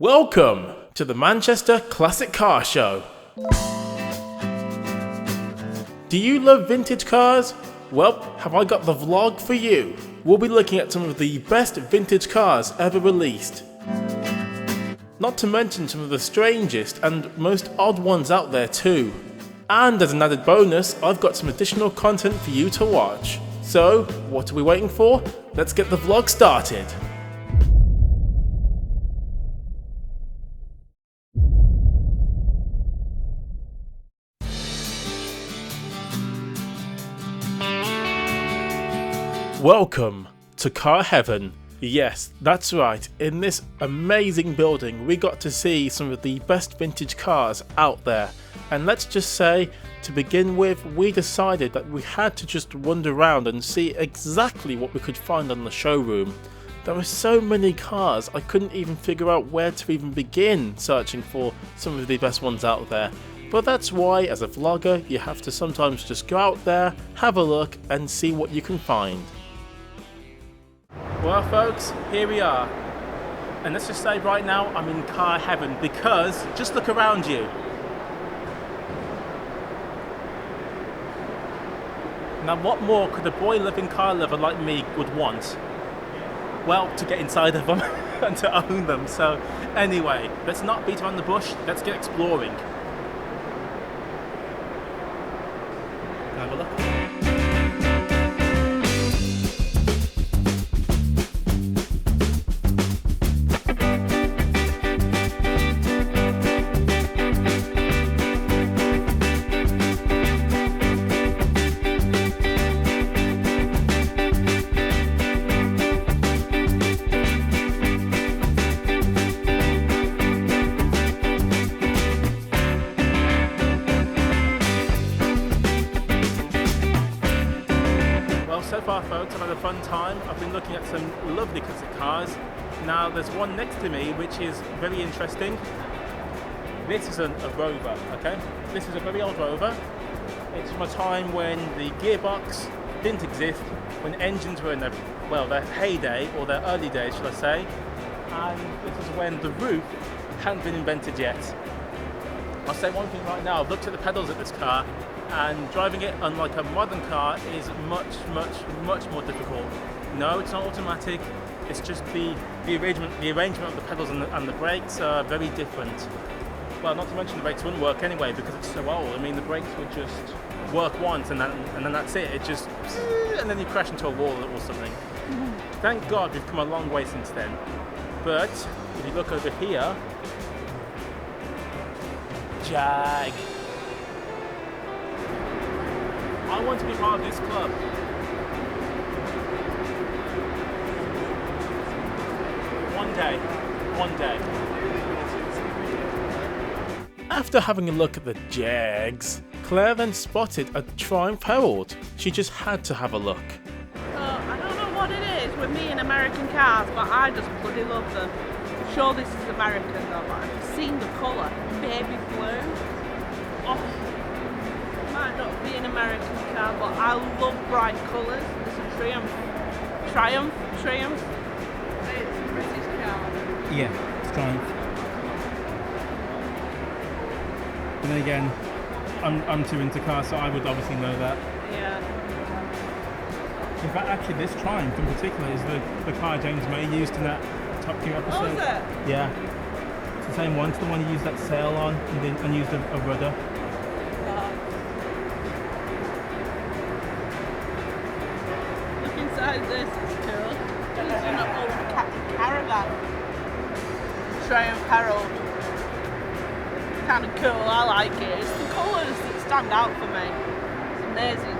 Welcome to the Manchester Classic Car Show. Do you love vintage cars? Well, have I got the vlog for you. We'll be looking at some of the best vintage cars ever released. Not to mention some of the strangest and most odd ones out there too. And as an added bonus, I've got some additional content for you to watch. So, what are we waiting for? Let's get the vlog started. Welcome to Car Heaven. Yes, that's right, in this amazing building we got to see some of the best vintage cars out there. And let's just say, to begin with, we decided that we had to just wander around and see exactly what we could find on the showroom. There were so many cars, I couldn't even figure out where to even begin searching for some of the best ones out there. But that's why, as a vlogger, you have to sometimes just go out there, have a look, and see what you can find. Well folks, here we are, and let's just say right now I'm in car heaven because just look around you. Now what more could a boy loving car lover like me would want? Well, to get inside of them and to own them. So anyway, let's not beat around the bush, let's get exploring. Have a look. So far folks, I've had a fun time. I've been looking at some lovely classic cars. Now there's one next to me which is very interesting. This is a Rover, okay? This is a very old Rover. It's from a time when the gearbox didn't exist, when engines were in their heyday, or their early days should I say. And this is when the roof hadn't been invented yet. I'll say one thing right now, I've looked at the pedals of this car, and driving it unlike a modern car is much more difficult. No, it's not automatic, it's just the arrangement of the pedals and the brakes are very different. Well, not to mention the brakes wouldn't work anyway because it's so old. I mean, the brakes would just work once and then that's it. It just, and then you crash into a wall or something. Thank God we've come a long way since then. But if you look over here, Jag. I want to be part of this club. One day. After having a look at the Jags, Claire then spotted a Triumph Herald. She just had to have a look. I don't know what it is with me and American cars, but I just bloody love them. I'm sure this is American though, but I've seen the colour, baby blue. Oh. Might not be an American car, but I love bright colours. It's a Triumph. It's a British car. Yeah, it's Triumph. And then again, I'm too into cars, so I would obviously know that. Yeah. In fact, actually, this Triumph in particular is the car James May used in that Top Gear episode. Oh, is it? Yeah. It's the same one. It's the one he used that sail on and used a rudder. This is cool. It's an old caravan. Triumph Herald. It's kind of cool, I like it. It's the colours that stand out for me. It's amazing.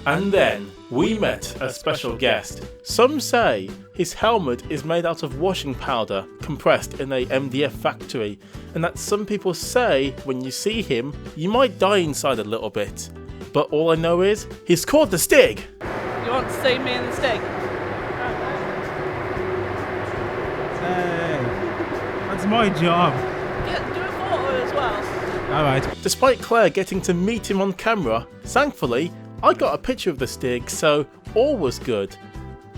And then we met a special guest. Some say his helmet is made out of washing powder compressed in a MDF factory, and that some people say when you see him, you might die inside a little bit. But all I know is, he's called the Stig! You want to see me in the Stig? Hey, that's my job. Do a photo as well. Alright. Despite Claire getting to meet him on camera, thankfully, I got a picture of the Stig, so all was good.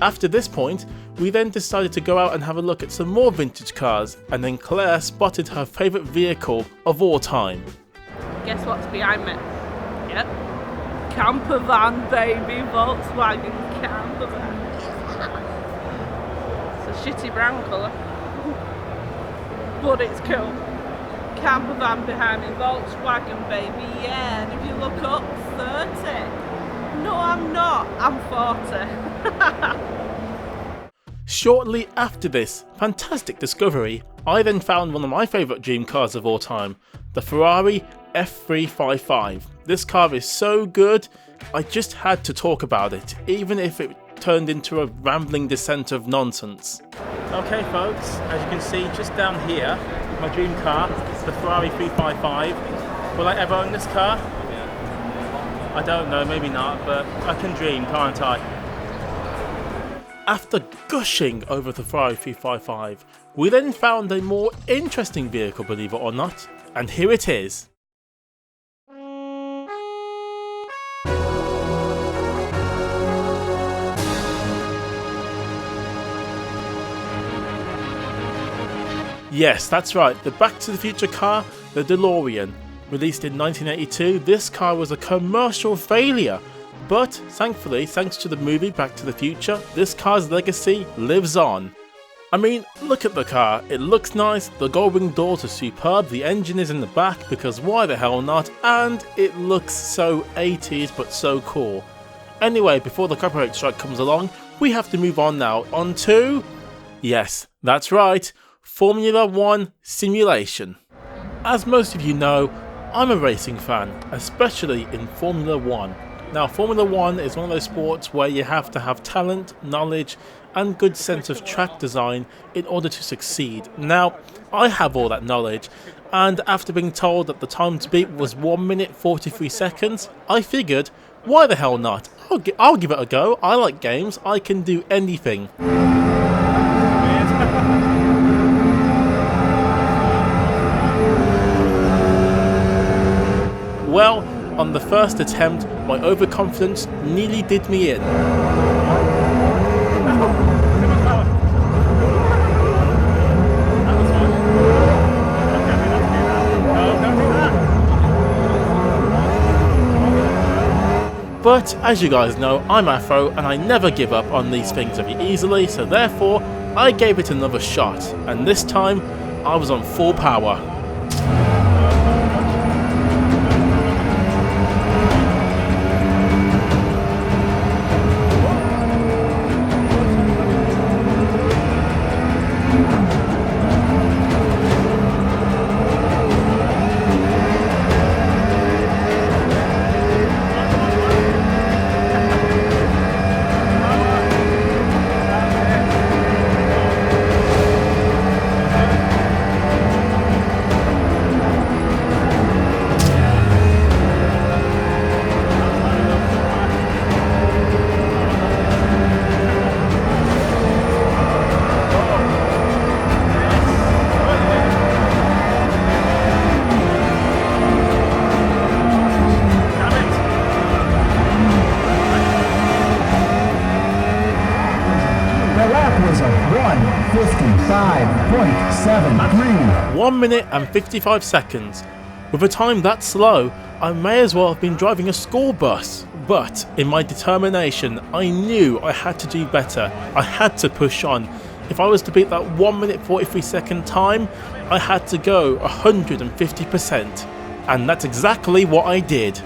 After this point, We then decided to go out and have a look at some more vintage cars, and then Claire spotted her favourite vehicle of all time. Guess what's behind me? Yep. Camper van, baby. Volkswagen camper van. It's a shitty brown colour. But it's cool. Camper van behind me. Volkswagen, baby. Yeah. And if you look up, 30. No, I'm not. I'm 40. Shortly after this fantastic discovery, I then found one of my favourite dream cars of all time, the Ferrari F355. This car is so good, I just had to talk about it, even if it turned into a rambling descent of nonsense. Okay folks, as you can see just down here, my dream car, the Ferrari 355. Will I ever own this car? I don't know, maybe not, but I can dream, can't I? After gushing over the Ferrari 355, we then found a more interesting vehicle, believe it or not, and here it is. Yes, that's right, the Back to the Future car, the DeLorean. Released in 1982, this car was a commercial failure. But thankfully, thanks to the movie Back to the Future, this car's legacy lives on. I mean, look at the car, it looks nice, the gold wing doors are superb, the engine is in the back because why the hell not, and it looks so 80s but so cool. Anyway, before the copyright strike comes along, we have to move on now onto... yes, that's right, Formula 1 simulation. As most of you know, I'm a racing fan, especially in Formula 1. Now, Formula 1 is one of those sports where you have to have talent, knowledge and good sense of track design in order to succeed. Now, I have all that knowledge, and after being told that the time to beat was 1 minute 43 seconds, I figured, why the hell not? I'll give it a go. I like games, I can do anything. Well, on the first attempt, my overconfidence nearly did me in. But as you guys know, I'm Afro and I never give up on these things very easily, so therefore I gave it another shot, and this time I was on full power. was a 1:55.73. 1 minute and 55 seconds. With a time that slow, I may as well have been driving a school bus. But in my determination, I knew I had to do better. I had to push on. If I was to beat that 1 minute 43 second time, I had to go 150%. And that's exactly what I did.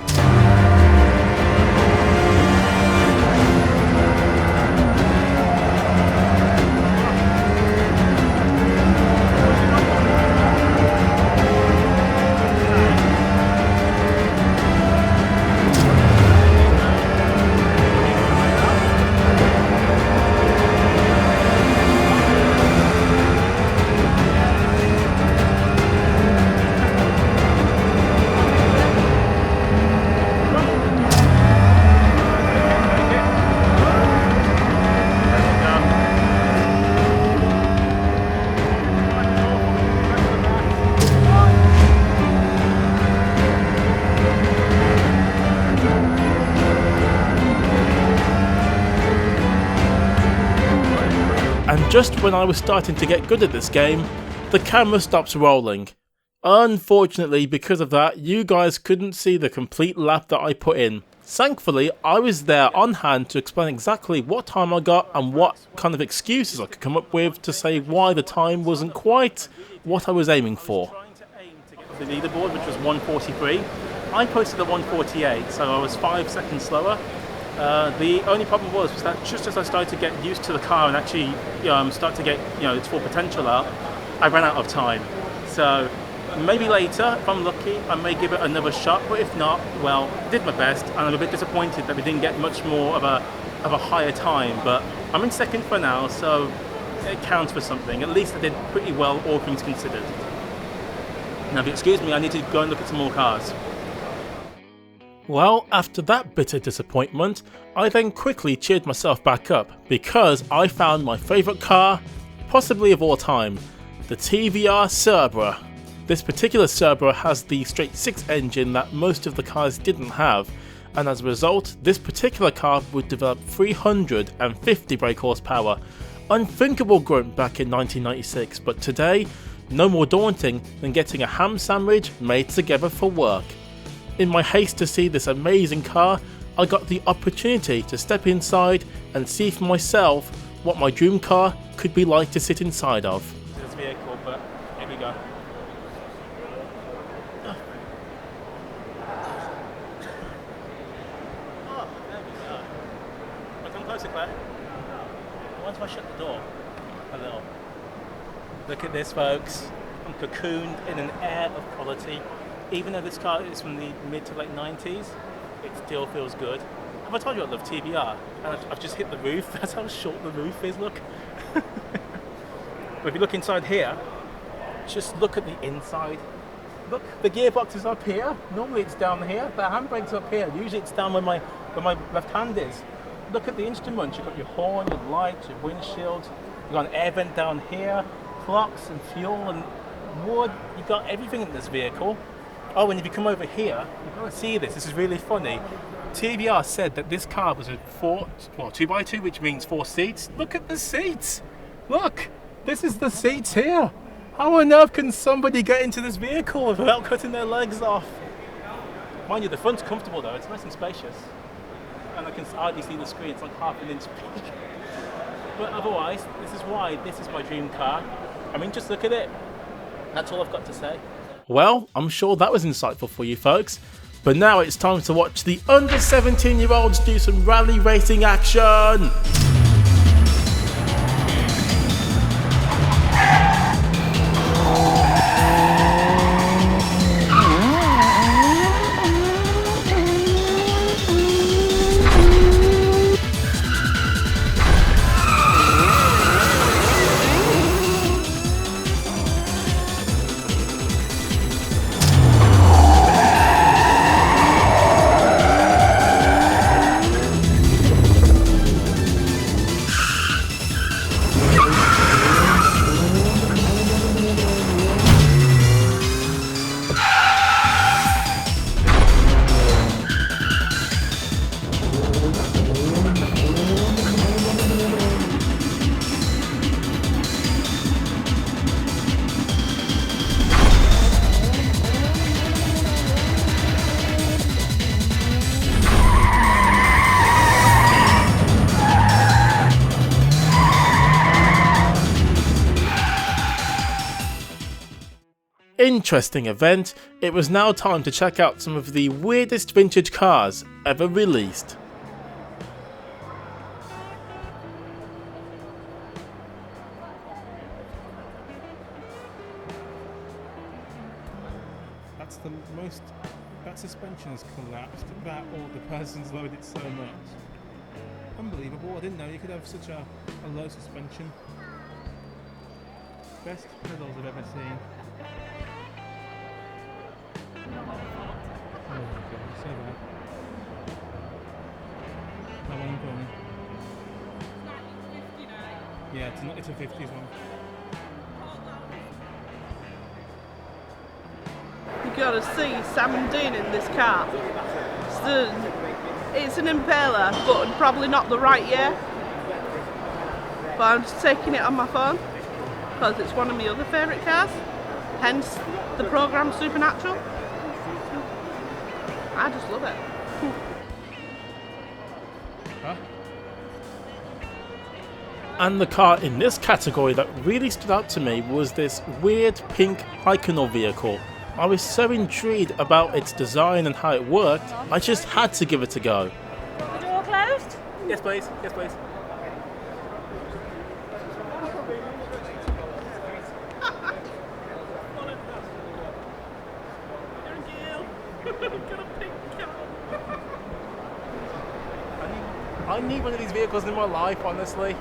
just when I was starting to get good at this game, the camera stops rolling. Unfortunately, because of that, you guys couldn't see the complete lap that I put in. Thankfully, I was there on hand to explain exactly what time I got and what kind of excuses I could come up with to say why the time wasn't quite what I was aiming for. The leaderboard, which was 1:43. I posted at 1:48, so I was 5 seconds slower. The only problem was that just as I started to get used to the car and actually start to get its full potential out, I ran out of time. So maybe later, if I'm lucky, I may give it another shot. But if not, well, I did my best, and I'm a bit disappointed that we didn't get much more of a higher time. But I'm in second for now, so it counts for something. At least I did pretty well, all things considered. Now, if you excuse me, I need to go and look at some more cars. Well, after that bitter disappointment, I then quickly cheered myself back up because I found my favourite car, possibly of all time, the TVR Cerbera. This particular Cerbera has the straight 6 engine that most of the cars didn't have, and as a result, this particular car would develop 350 brake horsepower. Unthinkable grunt back in 1996, but today, no more daunting than getting a ham sandwich made together for work. In my haste to see this amazing car, I got the opportunity to step inside and see for myself what my dream car could be like to sit inside of. This vehicle, but here we go. Oh, there we go. Well, come closer, Claire. Once I shut the door a little. Look at this, folks. I'm cocooned in an air of quality. Even though this car is from the mid to late 90s, it still feels good. Have I told you I love TVR? And I've just hit the roof. That's how short the roof is, look. But if you look inside here, just look at the inside. Look, the gearbox is up here. Normally it's down here. The handbrake's up here. Usually it's down where my left hand is. Look at the instruments. You've got your horn, your lights, your windshield. You've got an air vent down here, clocks and fuel and wood. You've got everything in this vehicle. Oh, and if you come over here, you've got to see this. This is really funny. TVR said that this car was a 2x2, which means 4 seats. Look at the seats. Look, this is the seats here. How on earth can somebody get into this vehicle without cutting their legs off? Mind you, the front's comfortable though. It's nice and spacious. And I can hardly see the screen. It's like half an inch big. But otherwise, this is why this is my dream car. I mean, just look at it. That's all I've got to say. Well, I'm sure that was insightful for you folks, but now it's time to watch the under 17-year-olds do some rally racing action! Interesting event, it was now time to check out some of the weirdest vintage cars ever released. That suspension has collapsed, that or the person's lowered it so much. Unbelievable, I didn't know you could have such a low suspension. Best pedals I've ever seen. Oh my god, so bad. How long going? Yeah, it's a 50s one. You gotta see Sam Dean in this car. It's an Impala, but probably not the right year. but I'm just taking it on my phone because it's one of my other favourite cars, hence the programme Supernatural. I just love it. Huh? And the car in this category that really stood out to me was this weird pink Iconal vehicle. I was so intrigued about its design and how it worked, I just had to give it a go. The door closed? Yes, please. Yes, please. I need one of these vehicles in my life, honestly.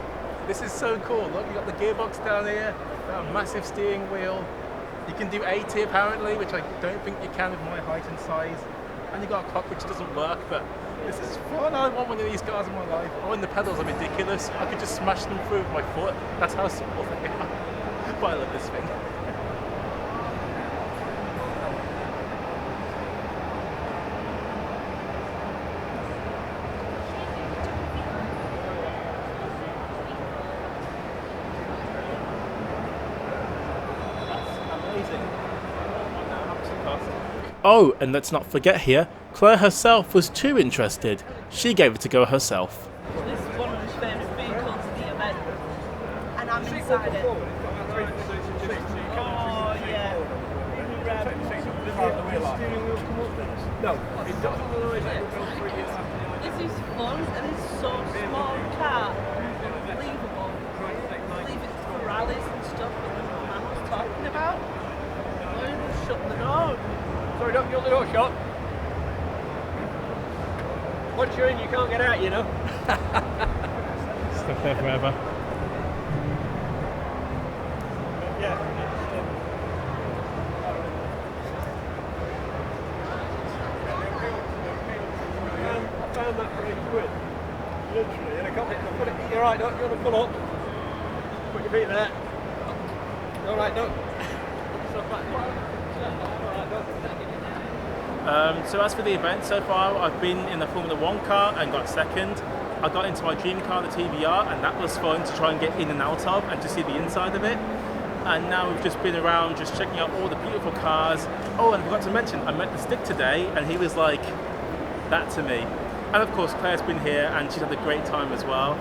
This is so cool. Look, you got the gearbox down here, got a massive steering wheel. You can do 80 apparently, which I don't think you can with my height and size. And you got a clock which doesn't work, but this is fun. I want one of these cars in my life. Oh, and the pedals are ridiculous. I could just smash them through with my foot. That's how small they are. But I love this thing. Oh, and let's not forget here, Claire herself was too interested. She gave it a go herself. This is one of his favourite vehicles at the event, and I'm inside it. Oh yeah. No, it doesn't. This is fun, and it's so small car. Unbelievable. I believe it's for rallies and stuff that the man was talking about. Oh, shut the door. Sorry, don't get the door shut. Once you're in, you can't get out, you know. Stuck there forever. Yeah. I found that for £8. Literally, and a couple of put it. You're right, Doc. You want to pull up? Put your feet there. All right, Doc. Stuff back. So as for the event so far, I've been in the Formula 1 car and got second. I got into my dream car, the TVR, and that was fun to try and get in and out of and to see the inside of it. And now we've just been around just checking out all the beautiful cars. Oh, and I forgot to mention, I met the Stick today and he was like that to me. And of course Claire's been here and she's had a great time as well.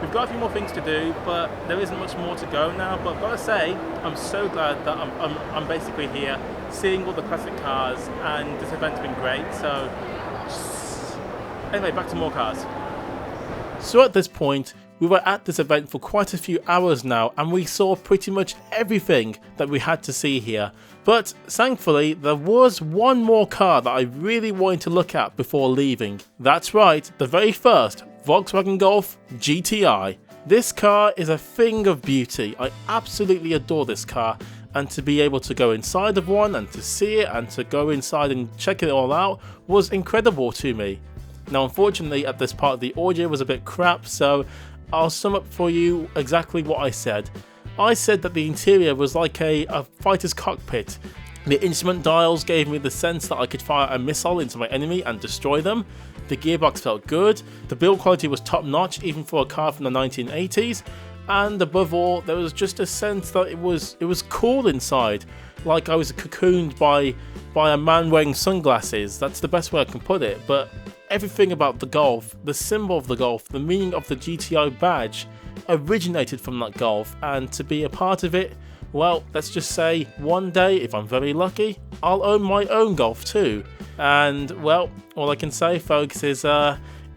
We've got a few more things to do, but there isn't much more to go now. But I've got to say, I'm so glad that I'm basically here, seeing all the classic cars, and this event's been great. So, anyway, back to more cars. So at this point, we were at this event for quite a few hours now, and we saw pretty much everything that we had to see here. But thankfully, there was one more car that I really wanted to look at before leaving. That's right, the very first Volkswagen Golf Gti. This car is a thing of beauty. I absolutely adore this car, and to be able to go inside of one and to see it and to go inside and check it all out was incredible to me. Now unfortunately at this part the audio was a bit crap, so I'll sum up for you exactly what I said. I said that the interior was like a fighter's cockpit. The instrument dials gave me the sense that I could fire a missile into my enemy and destroy them. The gearbox felt good, the build quality was top notch even for a car from the 1980s, and above all there was just a sense that it was cool inside, like I was cocooned by a man wearing sunglasses. That's the best way I can put it. But everything about the Golf, the symbol of the Golf, the meaning of the GTI badge originated from that Golf, and to be a part of it, well, let's just say one day, if I'm very lucky, I'll own my own Golf too. And well, all I can say folks is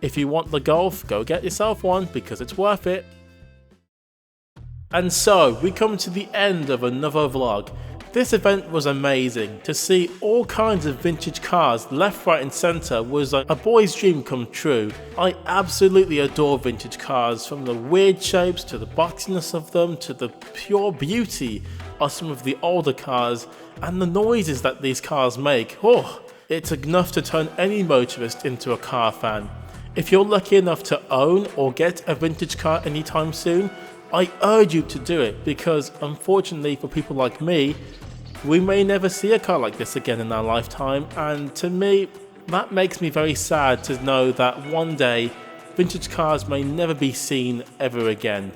if you want the Golf, go get yourself one because it's worth it. And so we come to the end of another vlog. This event was amazing. To see all kinds of vintage cars left, right and centre was like a boy's dream come true. I absolutely adore vintage cars, from the weird shapes to the boxiness of them to the pure beauty of some of the older cars and the noises that these cars make. Oh, it's enough to turn any motorist into a car fan. If you're lucky enough to own or get a vintage car anytime soon, I urge you to do it, because unfortunately for people like me, we may never see a car like this again in our lifetime, and to me, that makes me very sad to know that one day, vintage cars may never be seen ever again.